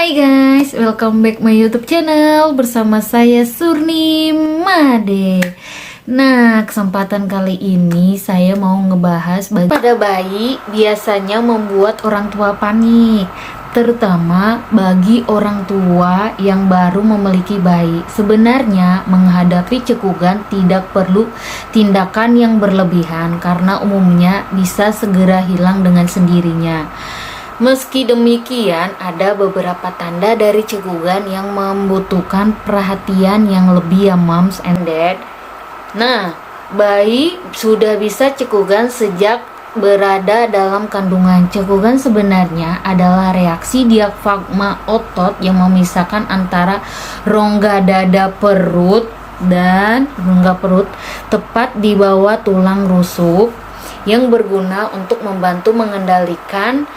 Hai guys, welcome back my YouTube channel bersama saya Surni Made. Nah, kesempatan kali ini saya mau ngebahas pada bayi biasanya membuat orang tua panik, terutama bagi orang tua yang baru memiliki bayi. Sebenarnya menghadapi cekugan tidak perlu tindakan yang berlebihan karena umumnya bisa segera hilang dengan sendirinya. Meski demikian, ada beberapa tanda dari cekugan yang membutuhkan perhatian yang lebih ya moms and dad. Nah, bayi sudah bisa cekugan sejak berada dalam kandungan. Cekugan sebenarnya adalah reaksi diafragma otot yang memisahkan antara rongga dada perut dan rongga perut tepat di bawah tulang rusuk yang berguna untuk membantu mengendalikan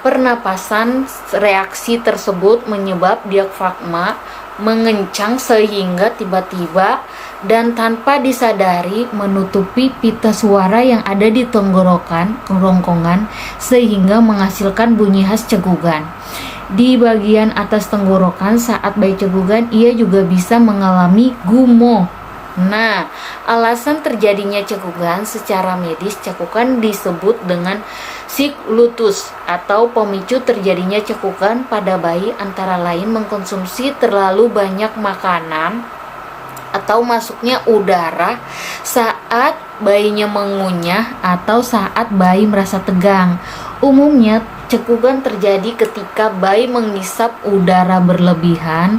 pernapasan. Reaksi tersebut menyebab diafragma mengencang sehingga tiba-tiba dan tanpa disadari menutupi pita suara yang ada di tenggorokan, kerongkongan, sehingga menghasilkan bunyi khas cekugan. Di bagian atas tenggorokan saat bayi cekugan, ia juga bisa mengalami gumoh. Nah, alasan terjadinya cekugan secara medis, cekugan disebut dengan siklutus atau pemicu terjadinya cekugan pada bayi antara lain mengkonsumsi terlalu banyak makanan atau masuknya udara saat bayinya mengunyah atau saat bayi merasa tegang. Umumnya cekugan terjadi ketika bayi menghisap udara berlebihan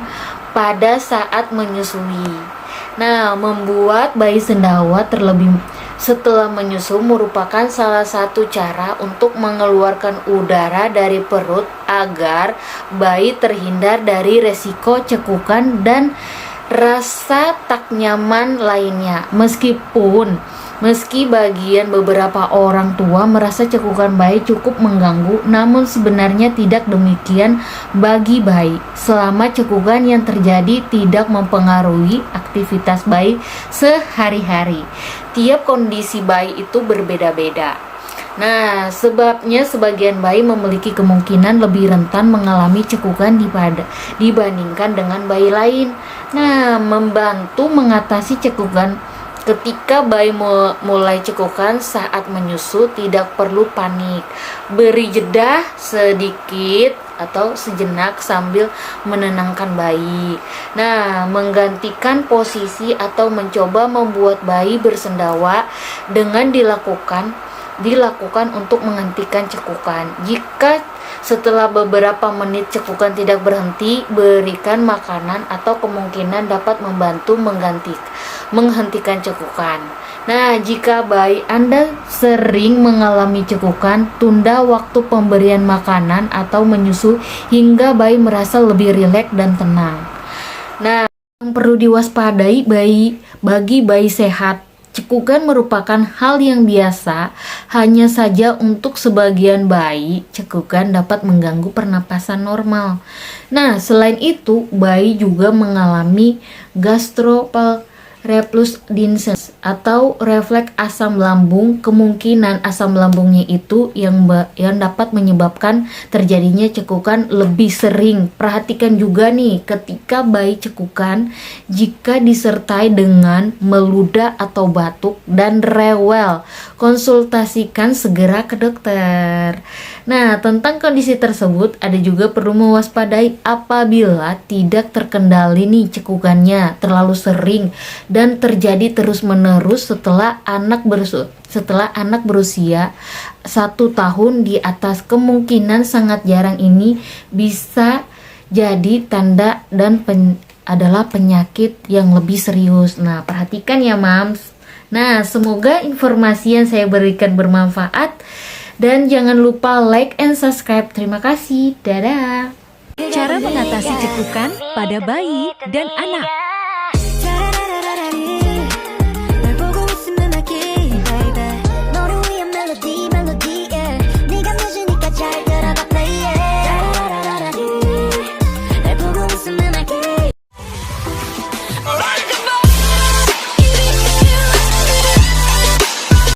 pada saat menyusui. Nah, membuat bayi sendawa terlebih setelah menyusu merupakan salah satu cara untuk mengeluarkan udara dari perut agar bayi terhindar dari resiko cekukan dan rasa tak nyaman lainnya. Meski bagian beberapa orang tua merasa cekukan bayi cukup mengganggu, namun sebenarnya tidak demikian bagi bayi. Selama cekukan yang terjadi tidak mempengaruhi aktivitas bayi sehari-hari. Tiap kondisi bayi itu berbeda-beda. Nah, sebabnya sebagian bayi memiliki kemungkinan lebih rentan mengalami cekukan dibandingkan dengan bayi lain. Nah, membantu mengatasi cekukan. Ketika bayi mulai cekukan saat menyusu, tidak perlu panik. Beri jeda sedikit atau sejenak sambil menenangkan bayi. Nah, menggantikan posisi atau mencoba membuat bayi bersendawa dengan dilakukan untuk menghentikan cekukan. Jika setelah beberapa menit cekukan tidak berhenti, berikan makanan atau kemungkinan dapat membantu menghentikan cekukan. Nah, jika bayi Anda sering mengalami cekukan, tunda waktu pemberian makanan atau menyusu hingga bayi merasa lebih rileks dan tenang. Nah, yang perlu diwaspadai bagi bayi sehat. Cekukan merupakan hal yang biasa, hanya saja untuk sebagian bayi, cekukan dapat mengganggu pernapasan normal. Nah, selain itu, bayi juga mengalami reflux disease atau refleks asam lambung. Kemungkinan asam lambungnya itu yang dapat menyebabkan terjadinya cekukan lebih sering. Perhatikan juga nih, ketika bayi cekukan, jika disertai dengan meludah atau batuk dan rewel, konsultasikan segera ke dokter. Nah, tentang kondisi tersebut ada juga perlu mewaspadai apabila tidak terkendali nih cekukannya terlalu sering dan terjadi terus-menerus setelah anak berusia 1 tahun di atas. Kemungkinan sangat jarang ini bisa jadi tanda dan adalah penyakit yang lebih serius. Nah, perhatikan ya mams. Nah, semoga informasi yang saya berikan bermanfaat dan jangan lupa like and subscribe. Terima kasih. Dadah. Cara mengatasi cekukan pada bayi dan anak.